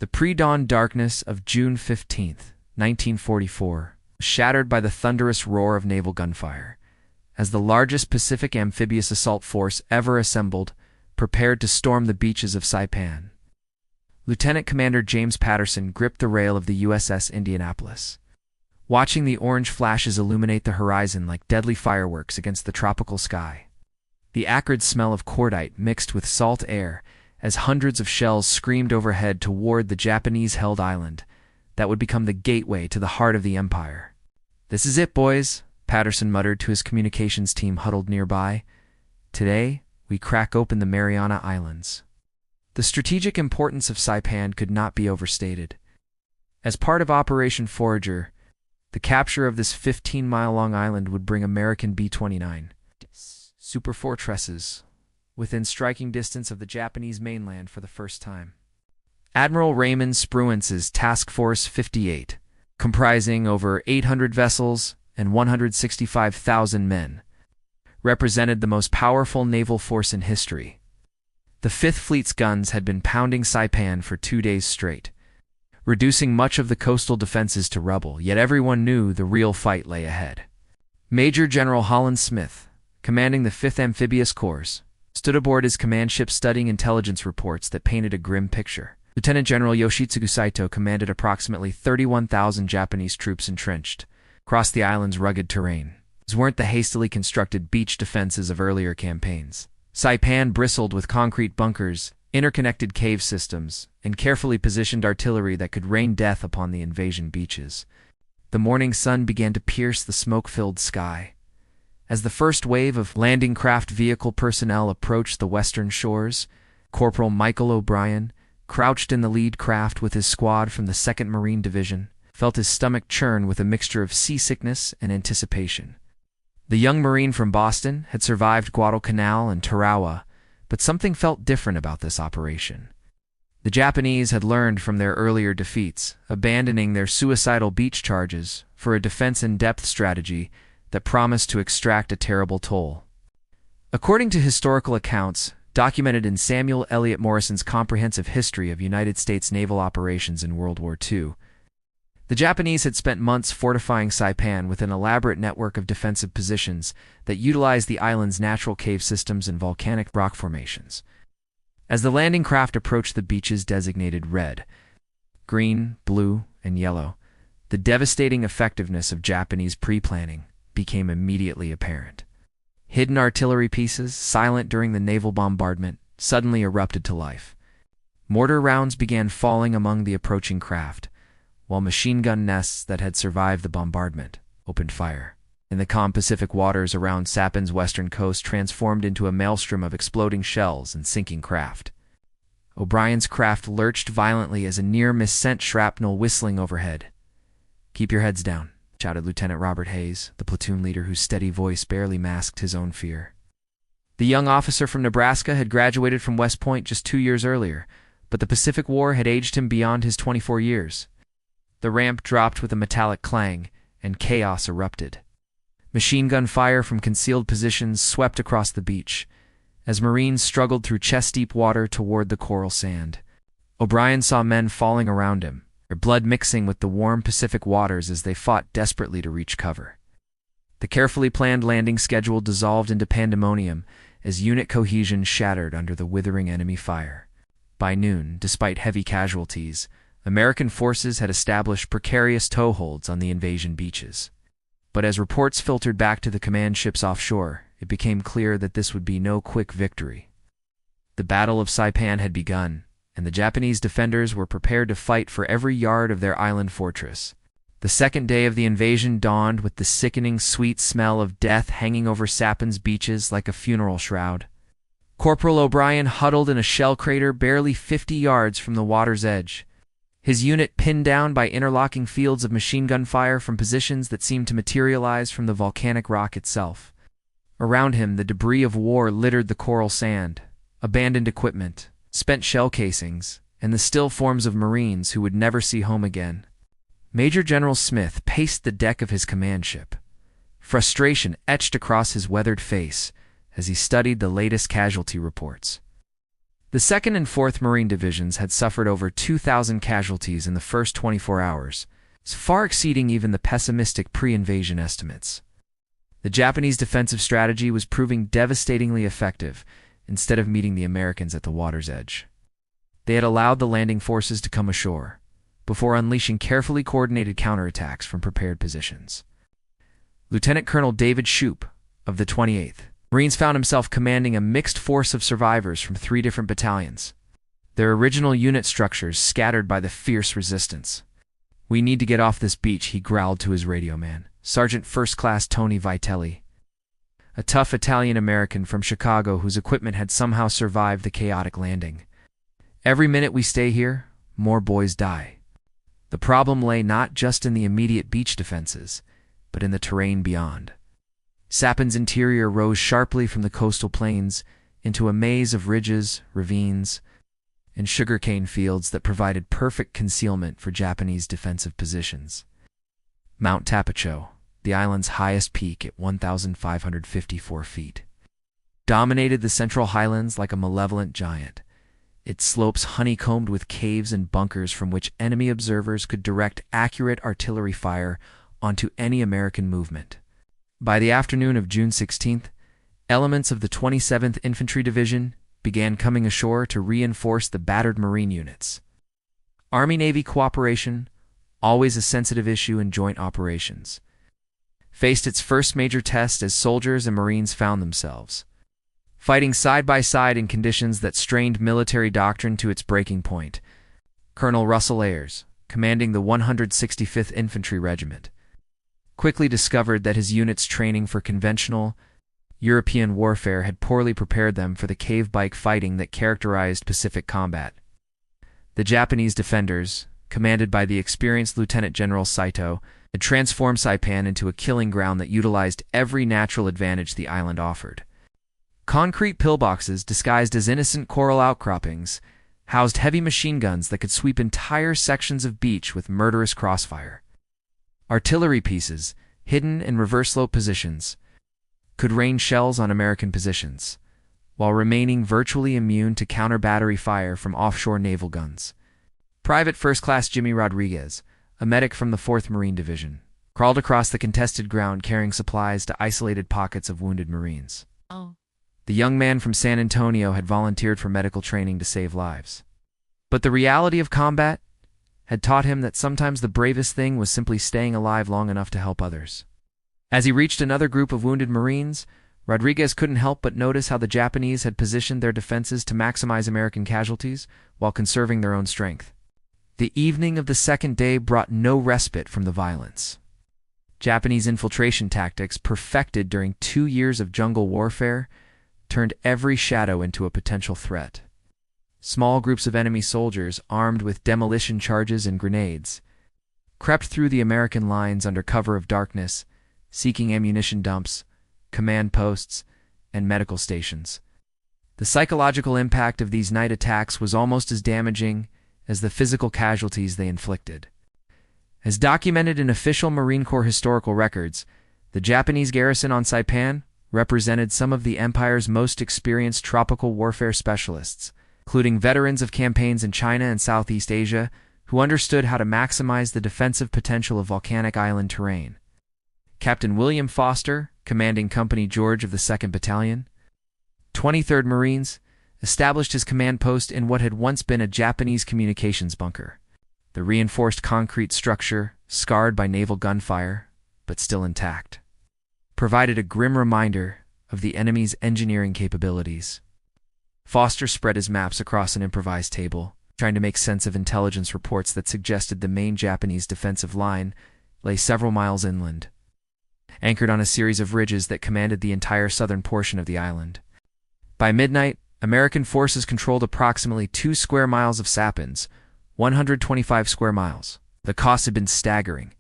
The pre-dawn darkness of June 15th, 1944, was shattered by the thunderous roar of naval gunfire, as the largest Pacific amphibious assault force ever assembled prepared to storm the beaches of Saipan. Lieutenant Commander James Patterson gripped the rail of the USS Indianapolis, watching the orange flashes illuminate the horizon like deadly fireworks against the tropical sky. The acrid smell of cordite mixed with salt air as hundreds of shells screamed overhead toward the Japanese-held island that would become the gateway to the heart of the empire. "This is it, boys," Patterson muttered to his communications team huddled nearby. "Today, we crack open the Mariana Islands." The strategic importance of Saipan could not be overstated. As part of Operation Forager, the capture of this 15-mile-long island would bring American B-29 superfortresses within striking distance of the Japanese mainland for the first time. Admiral Raymond Spruance's Task Force 58, comprising over 800 vessels and 165,000 men, represented the most powerful naval force in history. The Fifth Fleet's guns had been pounding Saipan for 2 days straight, reducing much of the coastal defenses to rubble, yet everyone knew the real fight lay ahead. Major General Holland Smith, commanding the 5th Amphibious Corps, stood aboard his command ship studying intelligence reports that painted a grim picture. Lieutenant General Yoshitsugu Saito commanded approximately 31,000 Japanese troops entrenched across the island's rugged terrain. These weren't the hastily constructed beach defenses of earlier campaigns. Saipan bristled with concrete bunkers, interconnected cave systems, and carefully positioned artillery that could rain death upon the invasion beaches. The morning sun began to pierce the smoke-filled sky. As the first wave of landing craft vehicle personnel approached the western shores, Corporal Michael O'Brien, crouched in the lead craft with his squad from the 2nd Marine Division, felt his stomach churn with a mixture of seasickness and anticipation. The young Marine from Boston had survived Guadalcanal and Tarawa, but something felt different about this operation. The Japanese had learned from their earlier defeats, abandoning their suicidal beach charges for a defense-in-depth strategy that promised to extract a terrible toll. According to historical accounts, documented in Samuel Eliot Morrison's Comprehensive History of United States Naval Operations in World War II, the Japanese had spent months fortifying Saipan with an elaborate network of defensive positions that utilized the island's natural cave systems and volcanic rock formations. As the landing craft approached the beaches designated red, green, blue, and yellow, the devastating effectiveness of Japanese pre-planning became immediately apparent. Hidden artillery pieces, silent during the naval bombardment, suddenly erupted to life. Mortar rounds began falling among the approaching craft, while machine gun nests that had survived the bombardment opened fire. In the calm Pacific waters around Saipan's western coast transformed into a maelstrom of exploding shells and sinking craft. O'Brien's craft lurched violently as a near-miss sent shrapnel whistling overhead. "Keep your heads down," shouted Lieutenant Robert Hayes, the platoon leader whose steady voice barely masked his own fear. The young officer from Nebraska had graduated from West Point just 2 years earlier, but the Pacific War had aged him beyond his 24 years. The ramp dropped with a metallic clang, and chaos erupted. Machine gun fire from concealed positions swept across the beach, as Marines struggled through chest-deep water toward the coral sand. O'Brien saw men falling around him, their blood mixing with the warm Pacific waters as they fought desperately to reach cover. The carefully planned landing schedule dissolved into pandemonium as unit cohesion shattered under the withering enemy fire. By noon, despite heavy casualties, American forces had established precarious toeholds on the invasion beaches. But as reports filtered back to the command ships offshore, it became clear that this would be no quick victory. The Battle of Saipan had begun, and the Japanese defenders were prepared to fight for every yard of their island fortress. The second day of the invasion dawned with the sickening sweet smell of death hanging over Saipan's beaches like a funeral shroud. Corporal O'Brien huddled in a shell crater barely 50 yards from the water's edge, his unit pinned down by interlocking fields of machine gun fire from positions that seemed to materialize from the volcanic rock itself. Around him, the debris of war littered the coral sand, abandoned equipment, spent shell casings, and the still forms of Marines who would never see home again. Major General Smith paced the deck of his command ship, frustration etched across his weathered face as he studied the latest casualty reports. The 2nd and 4th Marine Divisions had suffered over 2,000 casualties in the first 24 hours, far exceeding even the pessimistic pre-invasion estimates. The Japanese defensive strategy was proving devastatingly effective instead of meeting the Americans at the water's edge. They had allowed the landing forces to come ashore, before unleashing carefully coordinated counterattacks from prepared positions. Lieutenant Colonel David Shoup of the 28th Marines found himself commanding a mixed force of survivors from 3 different battalions, their original unit structures scattered by the fierce resistance. "We need to get off this beach," he growled to his radio man, Sergeant First Class Tony Vitelli, a tough Italian-American from Chicago whose equipment had somehow survived the chaotic landing. "Every minute we stay here, more boys die." The problem lay not just in the immediate beach defenses, but in the terrain beyond. Saipan's interior rose sharply from the coastal plains into a maze of ridges, ravines, and sugarcane fields that provided perfect concealment for Japanese defensive positions. Mount Tapocho, the island's highest peak at 1,554 feet, dominated the central highlands like a malevolent giant, its slopes honeycombed with caves and bunkers from which enemy observers could direct accurate artillery fire onto any American movement. By the afternoon of June 16th, elements of the 27th Infantry Division began coming ashore to reinforce the battered Marine units. Army-Navy cooperation, always a sensitive issue in joint operations, faced its first major test as soldiers and Marines found themselves fighting side by side in conditions that strained military doctrine to its breaking point. Colonel Russell Ayers, commanding the 165th Infantry Regiment, quickly discovered that his unit's training for conventional European warfare had poorly prepared them for the cave-bike fighting that characterized Pacific combat. The Japanese defenders, commanded by the experienced Lieutenant General Saito, had transformed Saipan into a killing ground that utilized every natural advantage the island offered. Concrete pillboxes disguised as innocent coral outcroppings housed heavy machine guns that could sweep entire sections of beach with murderous crossfire. Artillery pieces, hidden in reverse-slope positions, could rain shells on American positions, while remaining virtually immune to counter-battery fire from offshore naval guns. Private First Class Jimmy Rodriguez, a medic from the 4th Marine Division, crawled across the contested ground carrying supplies to isolated pockets of wounded Marines. The young man from San Antonio had volunteered for medical training to save lives. But the reality of combat had taught him that sometimes the bravest thing was simply staying alive long enough to help others. As he reached another group of wounded Marines, Rodriguez couldn't help but notice how the Japanese had positioned their defenses to maximize American casualties while conserving their own strength. The evening of the second day brought no respite from the violence. Japanese infiltration tactics, perfected during 2 years of jungle warfare, turned every shadow into a potential threat. Small groups of enemy soldiers, armed with demolition charges and grenades, crept through the American lines under cover of darkness, seeking ammunition dumps, command posts, and medical stations. The psychological impact of these night attacks was almost as damaging as the physical casualties they inflicted. As documented in official Marine Corps historical records, the Japanese garrison on Saipan represented some of the Empire's most experienced tropical warfare specialists, including veterans of campaigns in China and Southeast Asia who understood how to maximize the defensive potential of volcanic island terrain. Captain William Foster, commanding Company George of the 2nd Battalion, 23rd Marines, established his command post in what had once been a Japanese communications bunker. The reinforced concrete structure, scarred by naval gunfire, but still intact, provided a grim reminder of the enemy's engineering capabilities. Foster spread his maps across an improvised table, trying to make sense of intelligence reports that suggested the main Japanese defensive line lay several miles inland, anchored on a series of ridges that commanded the entire southern portion of the island. By midnight, American forces controlled approximately 2 square miles of Saipan's 125 square miles. The cost had been staggering,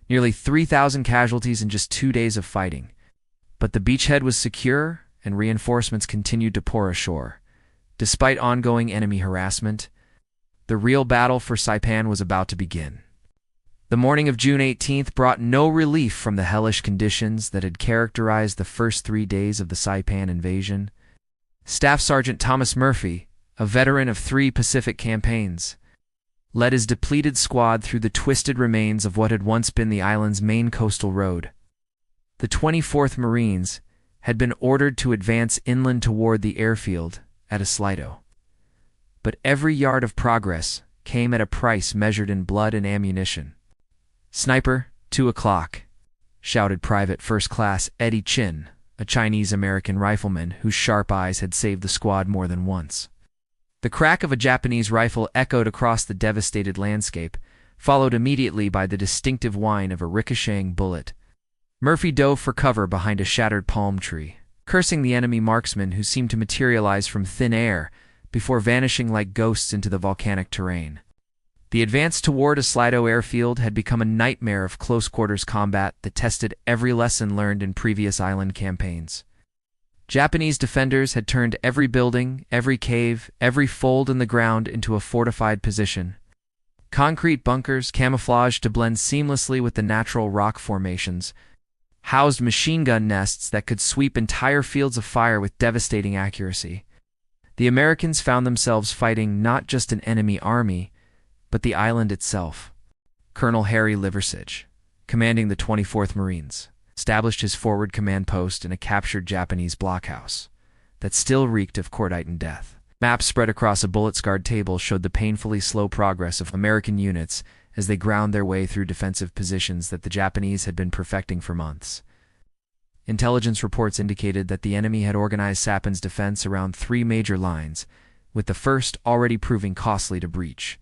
nearly 3,000 casualties in just 2 days of fighting. But the beachhead was secure, and reinforcements continued to pour ashore. Despite ongoing enemy harassment, the real battle for Saipan was about to begin. The morning of June 18th brought no relief from the hellish conditions that had characterized the first 3 days of the Saipan invasion. Staff Sergeant Thomas Murphy, a veteran of 3 Pacific campaigns, led his depleted squad through the twisted remains of what had once been the island's main coastal road. The 24th Marines had been ordered to advance inland toward the airfield at Islito. But every yard of progress came at a price measured in blood and ammunition. "Sniper, 2 o'clock," shouted Private First Class Eddie Chin, a Chinese-American rifleman whose sharp eyes had saved the squad more than once. The crack of a Japanese rifle echoed across the devastated landscape, followed immediately by the distinctive whine of a ricocheting bullet. Murphy dove for cover behind a shattered palm tree, cursing the enemy marksmen who seemed to materialize from thin air before vanishing like ghosts into the volcanic terrain. The advance toward Islito airfield had become a nightmare of close-quarters combat that tested every lesson learned in previous island campaigns. Japanese defenders had turned every building, every cave, every fold in the ground into a fortified position. Concrete bunkers, camouflaged to blend seamlessly with the natural rock formations, housed machine gun nests that could sweep entire fields of fire with devastating accuracy. The Americans found themselves fighting not just an enemy army, but the island itself. Colonel Harry Liversidge, commanding the 24th Marines, established his forward command post in a captured Japanese blockhouse that still reeked of cordite and death. Maps spread across a bullet-scarred table showed the painfully slow progress of American units as they ground their way through defensive positions that the Japanese had been perfecting for months. Intelligence reports indicated that the enemy had organized Saipan's defense around 3 major lines, with the first already proving costly to breach.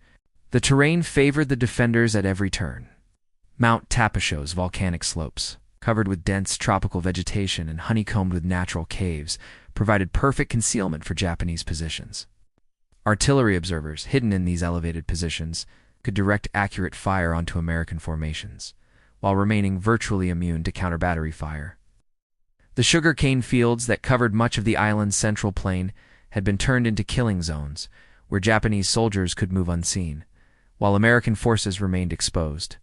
The terrain favored the defenders at every turn. Mount Tapasho's volcanic slopes, covered with dense tropical vegetation and honeycombed with natural caves, provided perfect concealment for Japanese positions. Artillery observers, hidden in these elevated positions, could direct accurate fire onto American formations, while remaining virtually immune to counter-battery fire. The sugarcane fields that covered much of the island's central plain had been turned into killing zones, where Japanese soldiers could move unseen, while American forces remained exposed.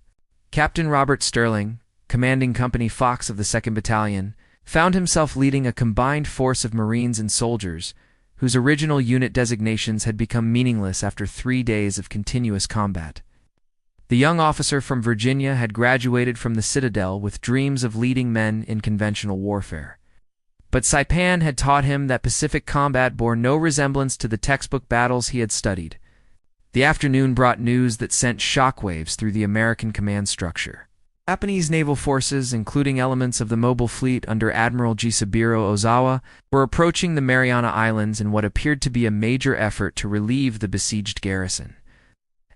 Captain Robert Sterling, commanding Company Fox of the 2nd Battalion, found himself leading a combined force of Marines and soldiers whose original unit designations had become meaningless after 3 days of continuous combat. The young officer from Virginia had graduated from the Citadel with dreams of leading men in conventional warfare. But Saipan had taught him that Pacific combat bore no resemblance to the textbook battles he had studied. The afternoon brought news that sent shockwaves through the American command structure. Japanese naval forces, including elements of the mobile fleet under Admiral Jisaburo Ozawa, were approaching the Mariana Islands in what appeared to be a major effort to relieve the besieged garrison.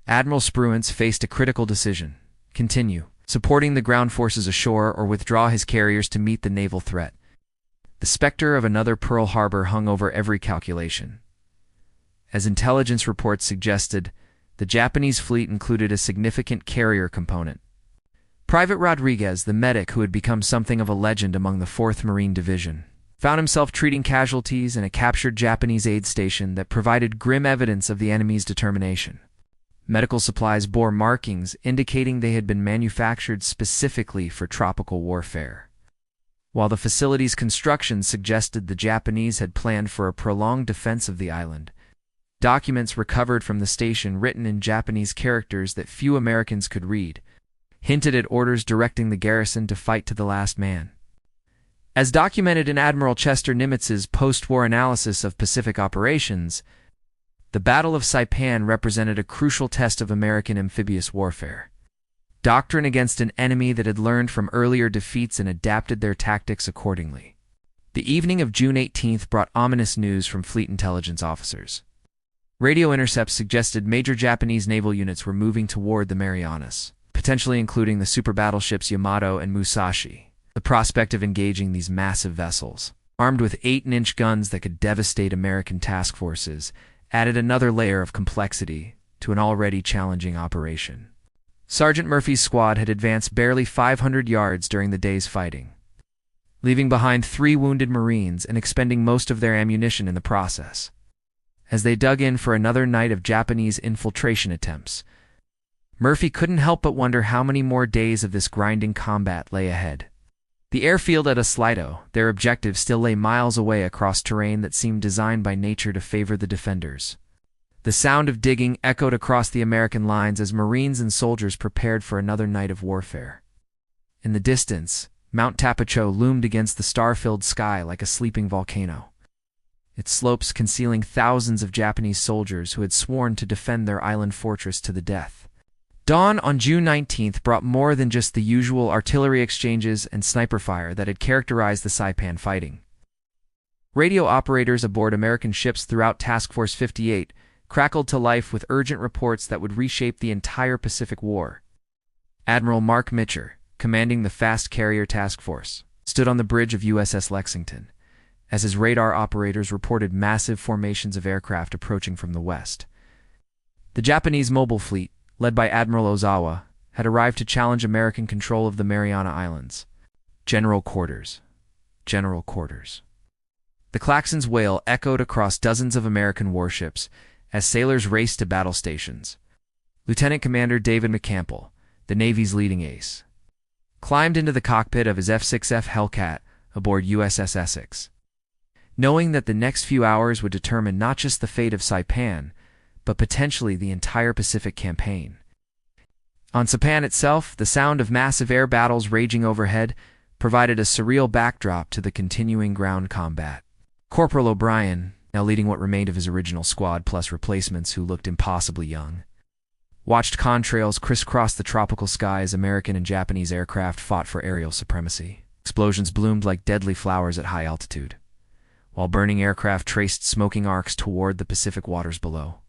Admiral Spruance faced a critical decision: continue supporting the ground forces ashore or withdraw his carriers to meet the naval threat. The specter of another Pearl Harbor hung over every calculation. As intelligence reports suggested, the Japanese fleet included a significant carrier component. Private Rodriguez, the medic who had become something of a legend among the 4th Marine Division, found himself treating casualties in a captured Japanese aid station that provided grim evidence of the enemy's determination. Medical supplies bore markings indicating they had been manufactured specifically for tropical warfare, while the facility's construction suggested the Japanese had planned for a prolonged defense of the island. Documents recovered from the station written in Japanese characters that few Americans could read hinted at orders directing the garrison to fight to the last man. As documented in Admiral Chester Nimitz's post-war analysis of Pacific operations, the Battle of Saipan represented a crucial test of American amphibious warfare. Doctrine against an enemy that had learned from earlier defeats and adapted their tactics accordingly. The evening of June 18th brought ominous news from fleet intelligence officers. Radio intercepts suggested major Japanese naval units were moving toward the Marianas, potentially including the super battleships Yamato and Musashi. The prospect of engaging these massive vessels, armed with 8-inch guns that could devastate American task forces, added another layer of complexity to an already challenging operation. Sergeant Murphy's squad had advanced barely 500 yards during the day's fighting, leaving behind 3 wounded Marines and expending most of their ammunition in the process. As they dug in for another night of Japanese infiltration attempts, Murphy couldn't help but wonder how many more days of this grinding combat lay ahead. The airfield at Islito, their objective, still lay miles away across terrain that seemed designed by nature to favor the defenders. The sound of digging echoed across the American lines as Marines and soldiers prepared for another night of warfare. In the distance, Mount Tapocho loomed against the star-filled sky like a sleeping volcano, its slopes concealing thousands of Japanese soldiers who had sworn to defend their island fortress to the death. Dawn on June 19th brought more than just the usual artillery exchanges and sniper fire that had characterized the Saipan fighting. Radio operators aboard American ships throughout Task Force 58 crackled to life with urgent reports that would reshape the entire Pacific War. Admiral Mark Mitcher, commanding the Fast Carrier Task Force, stood on the bridge of USS Lexington, as his radar operators reported massive formations of aircraft approaching from the west. The Japanese mobile fleet, led by Admiral Ozawa, had arrived to challenge American control of the Mariana Islands. General quarters. General quarters. The klaxon's wail echoed across dozens of American warships as sailors raced to battle stations. Lieutenant Commander David McCampbell, the Navy's leading ace, climbed into the cockpit of his F-6F Hellcat aboard USS Essex, knowing that the next few hours would determine not just the fate of Saipan, but potentially the entire Pacific campaign. On Saipan itself, the sound of massive air battles raging overhead provided a surreal backdrop to the continuing ground combat. Corporal O'Brien, now leading what remained of his original squad plus replacements who looked impossibly young, watched contrails crisscross the tropical sky as American and Japanese aircraft fought for aerial supremacy. Explosions bloomed like deadly flowers at high altitude, while burning aircraft traced smoking arcs toward the Pacific waters below.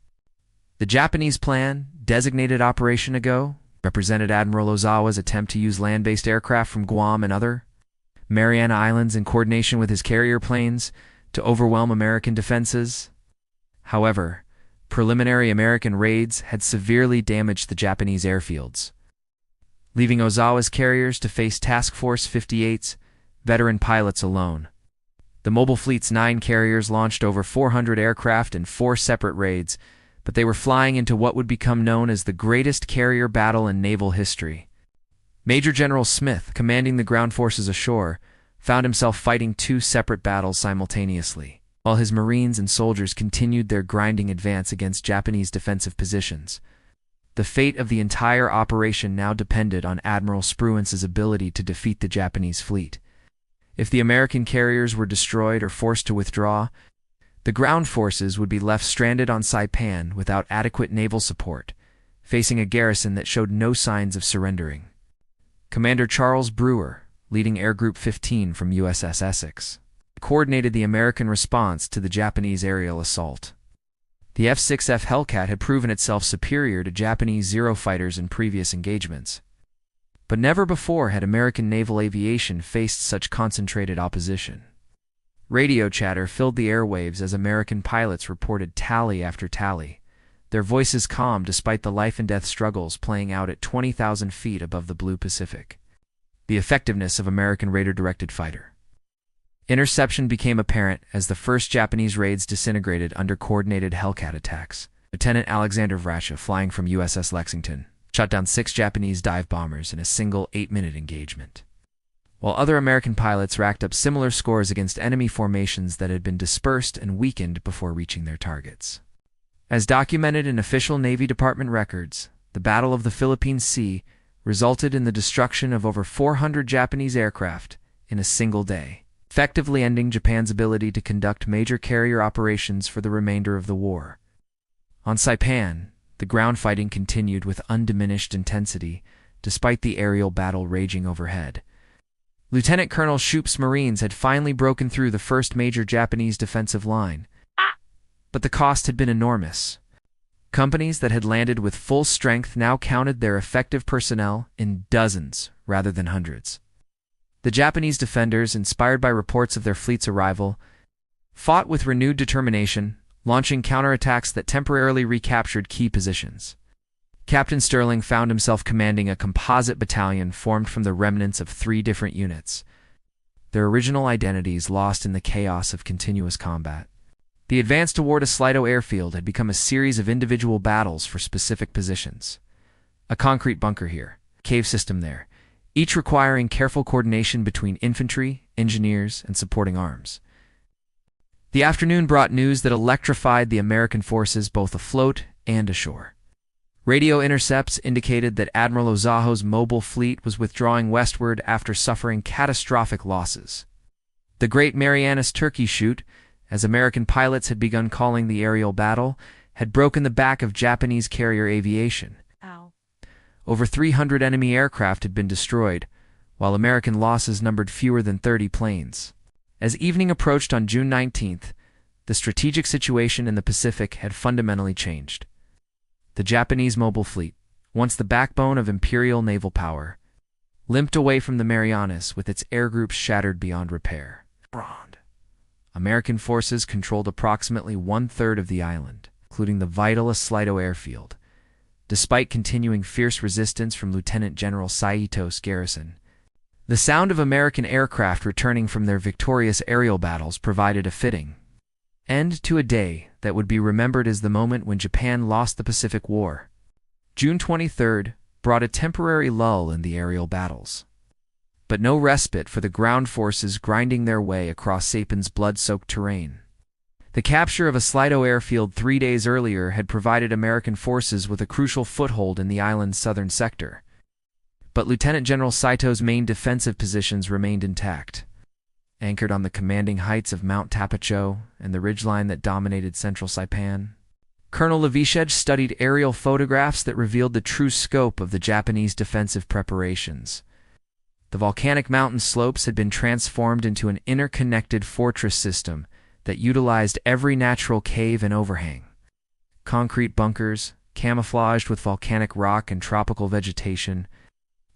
The Japanese plan, designated Operation Ago, represented Admiral Ozawa's attempt to use land-based aircraft from Guam and other Mariana Islands in coordination with his carrier planes to overwhelm American defenses. However, preliminary American raids had severely damaged the Japanese airfields, leaving Ozawa's carriers to face Task Force 58's veteran pilots alone. The mobile fleet's 9 carriers launched over 400 aircraft in 4 separate raids, but they were flying into what would become known as the greatest carrier battle in naval history. Major General Smith, commanding the ground forces ashore, found himself fighting 2 separate battles simultaneously, while his Marines and soldiers continued their grinding advance against Japanese defensive positions. The fate of the entire operation now depended on Admiral Spruance's ability to defeat the Japanese fleet. If the American carriers were destroyed or forced to withdraw, the ground forces would be left stranded on Saipan without adequate naval support, facing a garrison that showed no signs of surrendering. Commander Charles Brewer, leading Air Group 15 from USS Essex, coordinated the American response to the Japanese aerial assault. The F-6F Hellcat had proven itself superior to Japanese Zero fighters in previous engagements, but never before had American naval aviation faced such concentrated opposition. Radio chatter filled the airwaves as American pilots reported tally after tally, their voices calm despite the life-and-death struggles playing out at 20,000 feet above the blue Pacific. The effectiveness of American radar-directed fighter interception became apparent as the first Japanese raids disintegrated under coordinated Hellcat attacks. Lieutenant Alexander Vracha, flying from USS Lexington, shot down 6 Japanese dive bombers in a single 8-minute engagement, while other American pilots racked up similar scores against enemy formations that had been dispersed and weakened before reaching their targets. As documented in official Navy Department records, the Battle of the Philippine Sea resulted in the destruction of over 400 Japanese aircraft in a single day, effectively ending Japan's ability to conduct major carrier operations for the remainder of the war. On Saipan, the ground fighting continued with undiminished intensity, despite the aerial battle raging overhead. Lieutenant Colonel Shoup's Marines had finally broken through the first major Japanese defensive line, but the cost had been enormous. Companies that had landed with full strength now counted their effective personnel in dozens rather than hundreds. The Japanese defenders, inspired by reports of their fleet's arrival, fought with renewed determination, launching counterattacks that temporarily recaptured key positions. Captain Sterling found himself commanding a composite battalion formed from the remnants of 3 different units, their original identities lost in the chaos of continuous combat. The advance toward a Slido airfield had become a series of individual battles for specific positions. A concrete bunker here, cave system there, each requiring careful coordination between infantry, engineers, and supporting arms. The afternoon brought news that electrified the American forces both afloat and ashore. Radio intercepts indicated that Admiral Ozaho's mobile fleet was withdrawing westward after suffering catastrophic losses. The Great Marianas Turkey Shoot, as American pilots had begun calling the aerial battle, had broken the back of Japanese carrier aviation. Ow. Over 300 enemy aircraft had been destroyed, while American losses numbered fewer than 30 planes. As evening approached on June 19th, the strategic situation in the Pacific had fundamentally changed. The Japanese mobile fleet, once the backbone of imperial naval power, limped away from the Marianas with its air groups shattered beyond repair. American forces controlled approximately one-third of the island, including the vital Slido airfield. Despite continuing fierce resistance from Lieutenant General Saito's garrison, the sound of American aircraft returning from their victorious aerial battles provided a fitting end to a day that would be remembered as the moment when Japan lost the Pacific War. June 23rd brought a temporary lull in the aerial battles, but no respite for the ground forces grinding their way across Saipan's blood-soaked terrain. The capture of a Slido airfield 3 days earlier had provided American forces with a crucial foothold in the island's southern sector, but Lieutenant General Saito's main defensive positions remained intact, anchored on the commanding heights of Mount Tapacho and the ridgeline that dominated central Saipan. Colonel Levishej studied aerial photographs that revealed the true scope of the Japanese defensive preparations. The volcanic mountain slopes had been transformed into an interconnected fortress system that utilized every natural cave and overhang. Concrete bunkers, camouflaged with volcanic rock and tropical vegetation,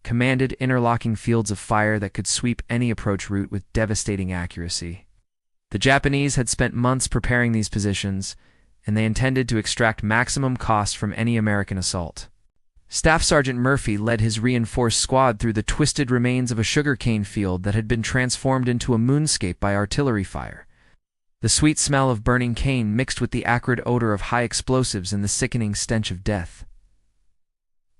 commanded interlocking fields of fire that could sweep any approach route with devastating accuracy. The Japanese had spent months preparing these positions, and they intended to extract maximum cost from any American assault. Staff Sergeant Murphy led his reinforced squad through the twisted remains of a sugarcane field that had been transformed into a moonscape by artillery fire. The sweet smell of burning cane mixed with the acrid odor of high explosives and the sickening stench of death.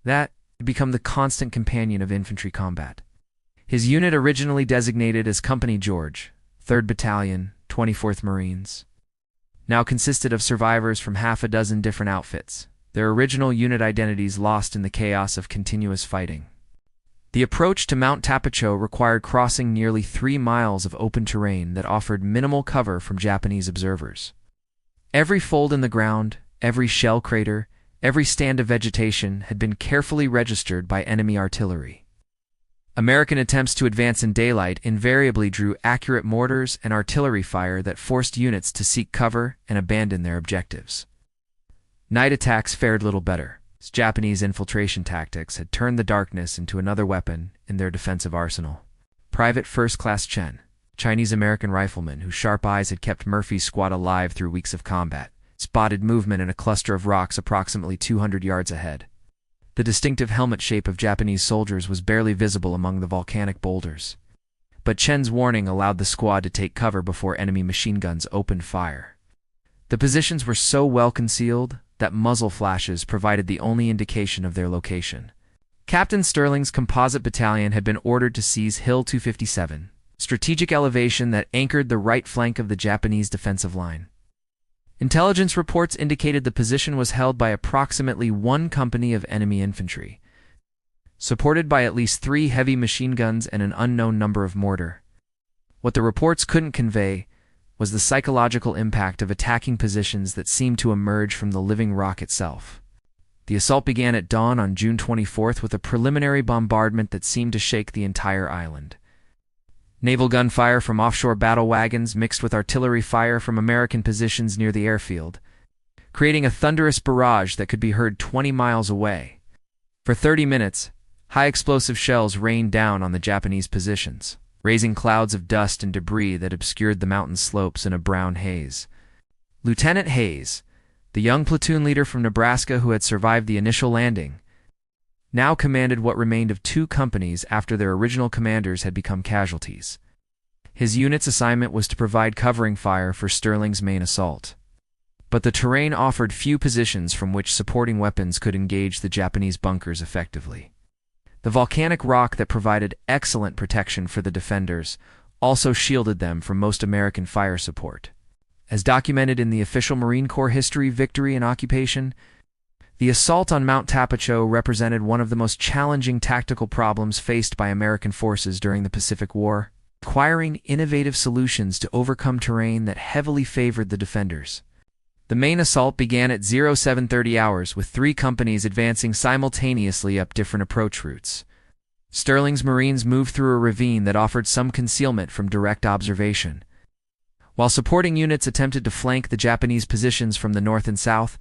That had become the constant companion of infantry combat. His unit, originally designated as Company George, 3rd Battalion, 24th Marines, now consisted of survivors from half a dozen different outfits, their original unit identities lost in the chaos of continuous fighting. The approach to Mount Tapacho required crossing nearly 3 miles of open terrain that offered minimal cover from Japanese observers. Every fold in the ground, every shell crater, every stand of vegetation had been carefully registered by enemy artillery. American attempts to advance in daylight invariably drew accurate mortars and artillery fire that forced units to seek cover and abandon their objectives. Night attacks fared little better, as Japanese infiltration tactics had turned the darkness into another weapon in their defensive arsenal. Private First Class Chen, Chinese-American rifleman whose sharp eyes had kept Murphy's squad alive through weeks of combat, spotted movement in a cluster of rocks approximately 200 yards ahead. The distinctive helmet shape of Japanese soldiers was barely visible among the volcanic boulders, but Chen's warning allowed the squad to take cover before enemy machine guns opened fire. The positions were so well concealed that muzzle flashes provided the only indication of their location. Captain Sterling's composite battalion had been ordered to seize Hill 257, strategic elevation that anchored the right flank of the Japanese defensive line. Intelligence reports indicated the position was held by approximately 1 company of enemy infantry, supported by at least 3 heavy machine guns and an unknown number of mortar. What the reports couldn't convey was the psychological impact of attacking positions that seemed to emerge from the living rock itself. The assault began at dawn on June 24th with a preliminary bombardment that seemed to shake the entire island. Naval gunfire from offshore battle wagons mixed with artillery fire from American positions near the airfield, creating a thunderous barrage that could be heard 20 miles away. For 30 minutes, high explosive shells rained down on the Japanese positions, raising clouds of dust and debris that obscured the mountain slopes in a brown haze. Lieutenant Hayes, the young platoon leader from Nebraska who had survived the initial landing, now commanded what remained of 2 companies after their original commanders had become casualties. His unit's assignment was to provide covering fire for Sterling's main assault. But the terrain offered few positions from which supporting weapons could engage the Japanese bunkers effectively. The volcanic rock that provided excellent protection for the defenders also shielded them from most American fire support. As documented in the official Marine Corps history, Victory and Occupation, the assault on Mount Tapocho represented one of the most challenging tactical problems faced by American forces during the Pacific War, requiring innovative solutions to overcome terrain that heavily favored the defenders. The main assault began at 0730 hours, with 3 companies advancing simultaneously up different approach routes. Sterling's Marines moved through a ravine that offered some concealment from direct observation, while supporting units attempted to flank the Japanese positions from the north and south.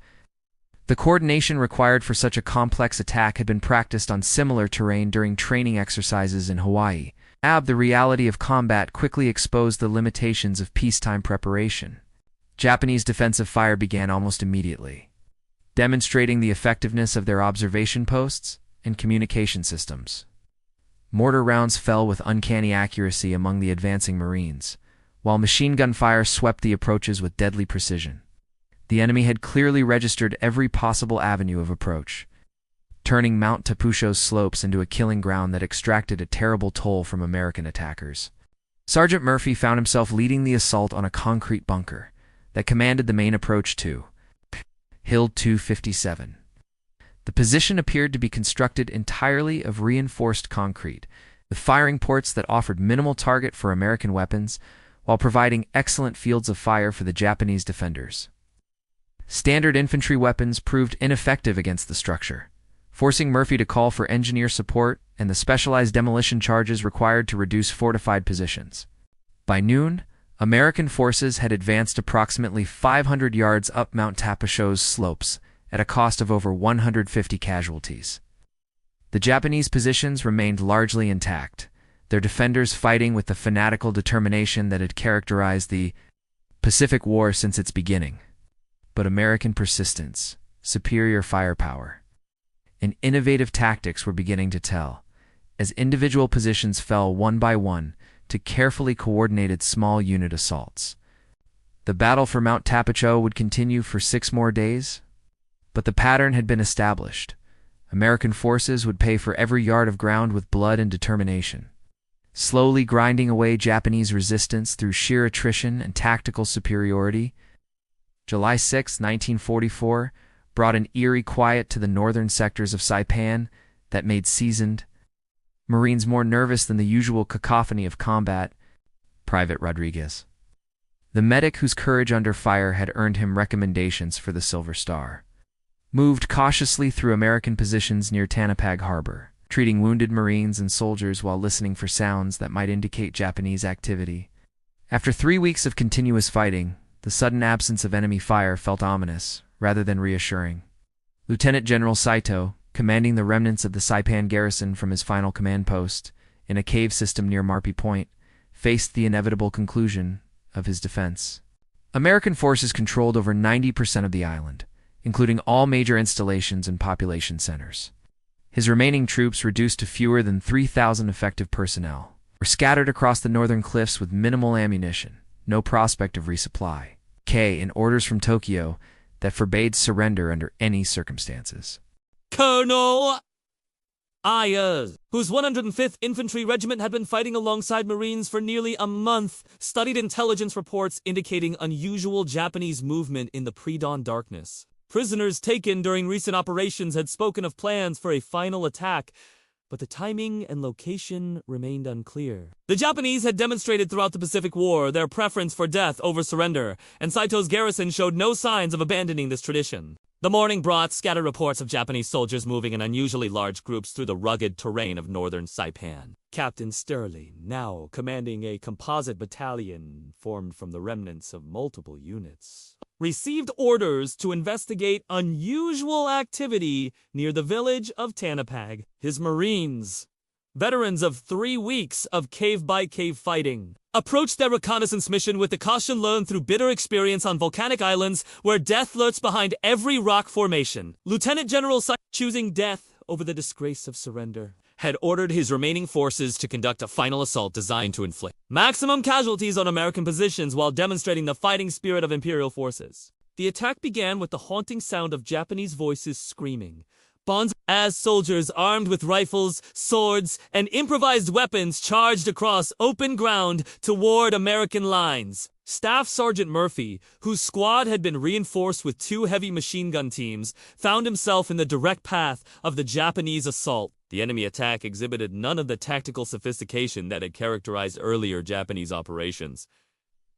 The coordination required for such a complex attack had been practiced on similar terrain during training exercises in Hawaii. The reality of combat quickly exposed the limitations of peacetime preparation. Japanese defensive fire began almost immediately, demonstrating the effectiveness of their observation posts and communication systems. Mortar rounds fell with uncanny accuracy among the advancing Marines, while machine gun fire swept the approaches with deadly precision. The enemy had clearly registered every possible avenue of approach, turning Mount Tapocho's slopes into a killing ground that extracted a terrible toll from American attackers. Sergeant Murphy found himself leading the assault on a concrete bunker that commanded the main approach to Hill 257. The position appeared to be constructed entirely of reinforced concrete, with firing ports that offered minimal target for American weapons, while providing excellent fields of fire for the Japanese defenders. Standard infantry weapons proved ineffective against the structure, forcing Murphy to call for engineer support and the specialized demolition charges required to reduce fortified positions. By noon, American forces had advanced approximately 500 yards up Mount Tapocho's slopes at a cost of over 150 casualties. The Japanese positions remained largely intact, their defenders fighting with the fanatical determination that had characterized the Pacific War since its beginning. But American persistence, superior firepower, and innovative tactics were beginning to tell, as individual positions fell one by one to carefully coordinated small unit assaults. The battle for Mount Tapocho would continue for 6 more days, but the pattern had been established. American forces would pay for every yard of ground with blood and determination, slowly grinding away Japanese resistance through sheer attrition and tactical superiority. July 6, 1944, brought an eerie quiet to the northern sectors of Saipan that made seasoned Marines more nervous than the usual cacophony of combat. Private Rodriguez, the medic whose courage under fire had earned him recommendations for the Silver Star, moved cautiously through American positions near Tanapag Harbor, treating wounded Marines and soldiers while listening for sounds that might indicate Japanese activity. After 3 weeks of continuous fighting, the sudden absence of enemy fire felt ominous, rather than reassuring. Lieutenant General Saito, commanding the remnants of the Saipan garrison from his final command post, in a cave system near Marpi Point, faced the inevitable conclusion of his defense. American forces controlled over 90% of the island, including all major installations and population centers. His remaining troops, reduced to fewer than 3,000 effective personnel, were scattered across the northern cliffs with minimal ammunition, no prospect of resupply, and orders from Tokyo that forbade surrender under any circumstances. Colonel Ayers, whose 105th Infantry Regiment had been fighting alongside Marines for nearly a month, studied intelligence reports indicating unusual Japanese movement in the pre-dawn darkness. Prisoners taken during recent operations had spoken of plans for a final attack, but the timing and location remained unclear. The Japanese had demonstrated throughout the Pacific War their preference for death over surrender, and Saito's garrison showed no signs of abandoning this tradition. The morning brought scattered reports of Japanese soldiers moving in unusually large groups through the rugged terrain of northern Saipan. Captain Sterling, now commanding a composite battalion formed from the remnants of multiple units, received orders to investigate unusual activity near the village of Tanapag. His Marines, veterans of 3 weeks of cave-by-cave fighting, approached their reconnaissance mission with the caution learned through bitter experience on volcanic islands where death lurks behind every rock formation. Lieutenant General Saito, choosing death over the disgrace of surrender, had ordered his remaining forces to conduct a final assault designed to inflict maximum casualties on American positions while demonstrating the fighting spirit of Imperial forces. The attack began with the haunting sound of Japanese voices screaming, Bonds as soldiers armed with rifles, swords, and improvised weapons charged across open ground toward American lines. Staff Sergeant Murphy, whose squad had been reinforced with 2 heavy machine gun teams, found himself in the direct path of the Japanese assault. The enemy attack exhibited none of the tactical sophistication that had characterized earlier Japanese operations.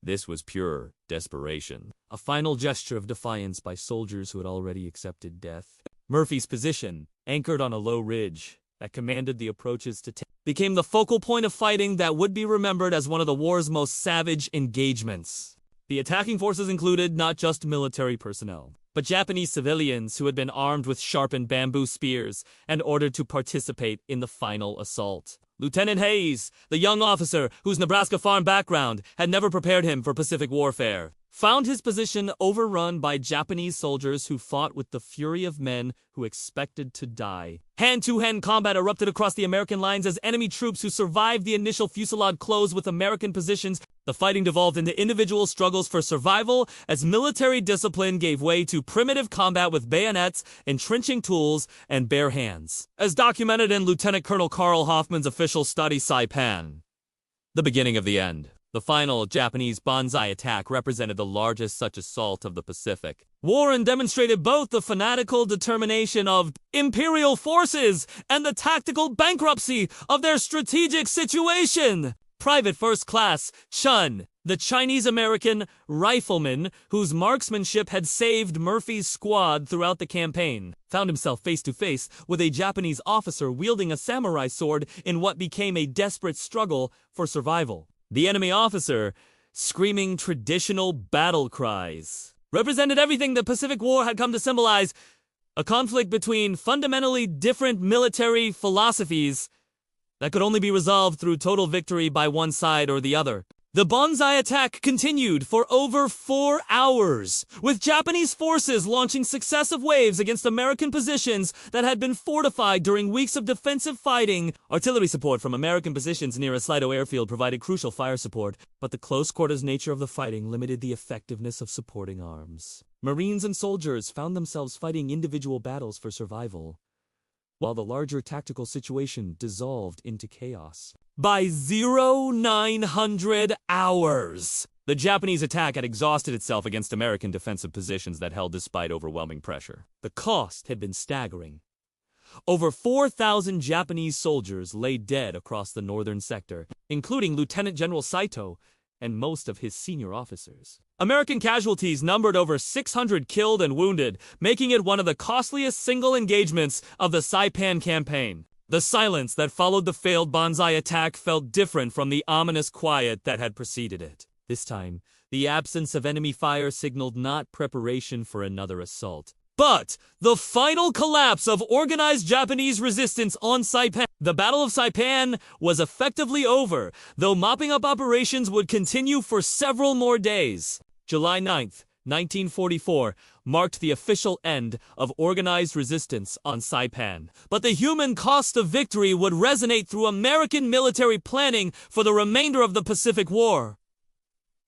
This was pure desperation, a final gesture of defiance by soldiers who had already accepted death. Murphy's position, anchored on a low ridge that commanded the approaches to became the focal point of fighting that would be remembered as one of the war's most savage engagements. The attacking forces included not just military personnel, but Japanese civilians who had been armed with sharpened bamboo spears and ordered to participate in the final assault. Lieutenant Hayes, the young officer whose Nebraska farm background had never prepared him for Pacific warfare, found his position overrun by Japanese soldiers who fought with the fury of men who expected to die. Hand-to-hand combat erupted across the American lines as enemy troops who survived the initial fusillade closed with American positions. The fighting devolved into individual struggles for survival as military discipline gave way to primitive combat with bayonets, entrenching tools, and bare hands. As documented in Lieutenant Colonel Carl Hoffman's official study Saipan, The Beginning of the End. The final Japanese banzai attack represented the largest such assault of the Pacific War and demonstrated both the fanatical determination of imperial forces and the tactical bankruptcy of their strategic situation. Private First Class Chun, the Chinese-American rifleman whose marksmanship had saved Murphy's squad throughout the campaign, found himself face-to-face with a Japanese officer wielding a samurai sword in what became a desperate struggle for survival. The enemy officer, screaming traditional battle cries, represented everything the Pacific War had come to symbolize: a conflict between fundamentally different military philosophies that could only be resolved through total victory by one side or the other. The banzai attack continued for over 4 hours, with Japanese forces launching successive waves against American positions that had been fortified during weeks of defensive fighting. Artillery support from American positions near a Slido airfield provided crucial fire support, but the close-quarters nature of the fighting limited the effectiveness of supporting arms. Marines and soldiers found themselves fighting individual battles for survival, while the larger tactical situation dissolved into chaos. By 0900 hours, the Japanese attack had exhausted itself against American defensive positions that held despite overwhelming pressure. The cost had been staggering. Over 4,000 Japanese soldiers lay dead across the northern sector, including Lieutenant General Saito and most of his senior officers. American casualties numbered over 600 killed and wounded, making it one of the costliest single engagements of the Saipan campaign. The silence that followed the failed banzai attack felt different from the ominous quiet that had preceded it. This time, the absence of enemy fire signaled not preparation for another assault, but the final collapse of organized Japanese resistance on Saipan. The Battle of Saipan was effectively over, though mopping up operations would continue for several more days. July 9th, 1944, marked the official end of organized resistance on Saipan. But the human cost of victory would resonate through American military planning for the remainder of the Pacific War.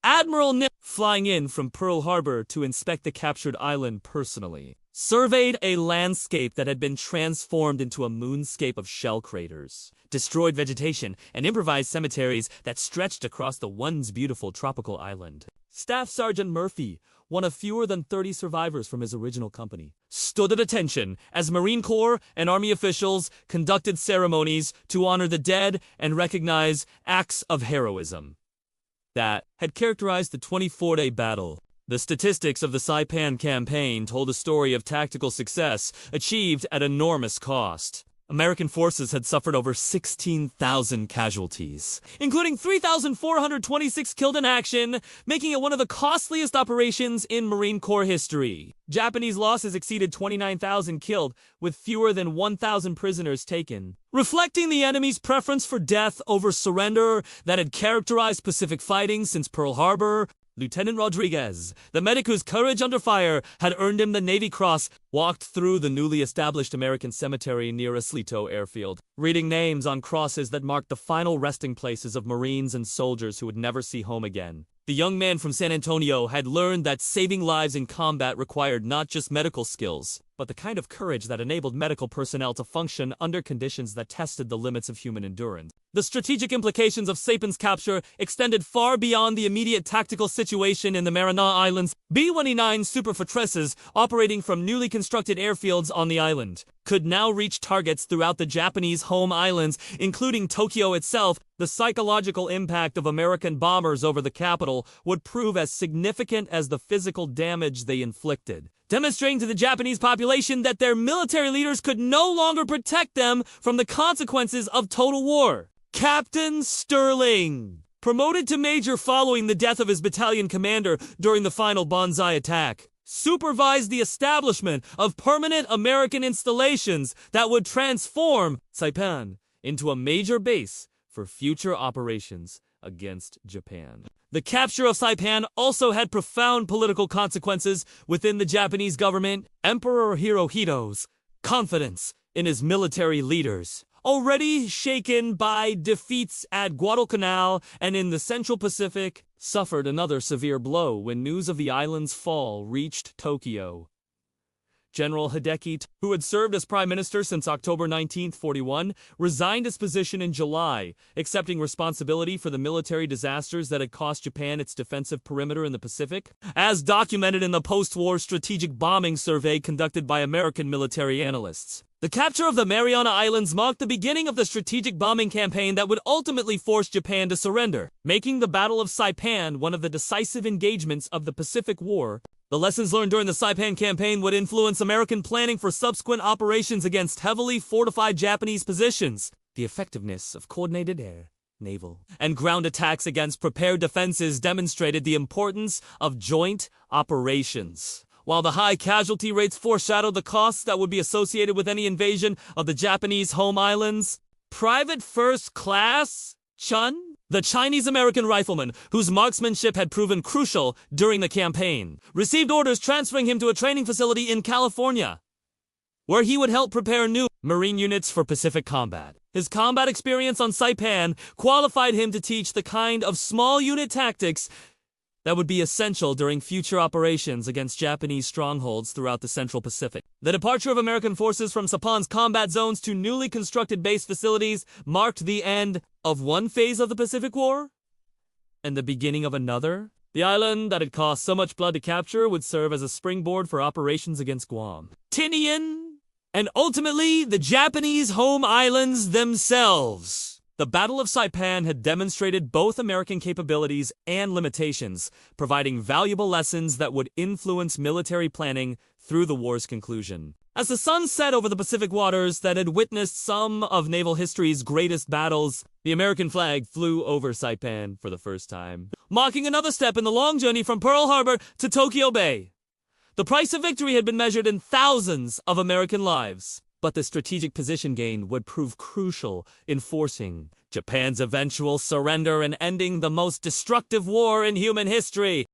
Admiral Nimitz, flying in from Pearl Harbor to inspect the captured island personally, surveyed a landscape that had been transformed into a moonscape of shell craters, destroyed vegetation, and improvised cemeteries that stretched across the once beautiful tropical island. Staff Sergeant Murphy, one of fewer than 30 survivors from his original company, stood at attention as Marine Corps and Army officials conducted ceremonies to honor the dead and recognize acts of heroism that had characterized the 24-day battle. The statistics of the Saipan campaign told a story of tactical success achieved at enormous cost. American forces had suffered over 16,000 casualties, including 3,426 killed in action, making it one of the costliest operations in Marine Corps history. Japanese losses exceeded 29,000 killed, with fewer than 1,000 prisoners taken, reflecting the enemy's preference for death over surrender that had characterized Pacific fighting since Pearl Harbor. Lieutenant Rodriguez, the medic whose courage under fire had earned him the Navy Cross, walked through the newly established American cemetery near a Slido airfield, reading names on crosses that marked the final resting places of Marines and soldiers who would never see home again. The young man from San Antonio had learned that saving lives in combat required not just medical skills, but the kind of courage that enabled medical personnel to function under conditions that tested the limits of human endurance. The strategic implications of Saipan's capture extended far beyond the immediate tactical situation in the Mariana Islands. B-29 super fortresses, operating from newly constructed airfields on the island, could now reach targets throughout the Japanese home islands, including Tokyo itself. The psychological impact of American bombers over the capital would prove as significant as the physical damage they inflicted, demonstrating to the Japanese population that their military leaders could no longer protect them from the consequences of total war. Captain Sterling, promoted to major following the death of his battalion commander during the final Banzai attack, supervised the establishment of permanent American installations that would transform Saipan into a major base for future operations against Japan. The capture of Saipan also had profound political consequences within the Japanese government. Emperor Hirohito's confidence in his military leaders, already shaken by defeats at Guadalcanal and in the Central Pacific, suffered another severe blow when news of the island's fall reached Tokyo. General Hideki, who had served as prime minister since October 1941, resigned his position in July, accepting responsibility for the military disasters that had cost Japan its defensive perimeter in the Pacific, as documented in the post-war strategic bombing survey conducted by American military analysts. The capture of the Mariana Islands marked the beginning of the strategic bombing campaign that would ultimately force Japan to surrender, making the Battle of Saipan one of the decisive engagements of the Pacific War. The lessons learned during the Saipan campaign would influence American planning for subsequent operations against heavily fortified Japanese positions. The effectiveness of coordinated air, naval, and ground attacks against prepared defenses demonstrated the importance of joint operations, while the high casualty rates foreshadowed the costs that would be associated with any invasion of the Japanese home islands. Private First Class Chun, the Chinese-American rifleman, whose marksmanship had proven crucial during the campaign, received orders transferring him to a training facility in California, where he would help prepare new Marine units for Pacific combat. His combat experience on Saipan qualified him to teach the kind of small unit tactics that would be essential during future operations against Japanese strongholds throughout the Central Pacific. The departure of American forces from Saipan's combat zones to newly constructed base facilities marked the end of one phase of the Pacific War and the beginning of another. The island that had cost so much blood to capture would serve as a springboard for operations against Guam, Tinian, and ultimately the Japanese home islands themselves. The Battle of Saipan had demonstrated both American capabilities and limitations, providing valuable lessons that would influence military planning through the war's conclusion. As the sun set over the Pacific waters that had witnessed some of naval history's greatest battles, the American flag flew over Saipan for the first time, marking another step in the long journey from Pearl Harbor to Tokyo Bay. The price of victory had been measured in thousands of American lives, but the strategic position gain would prove crucial in forcing Japan's eventual surrender and ending the most destructive war in human history.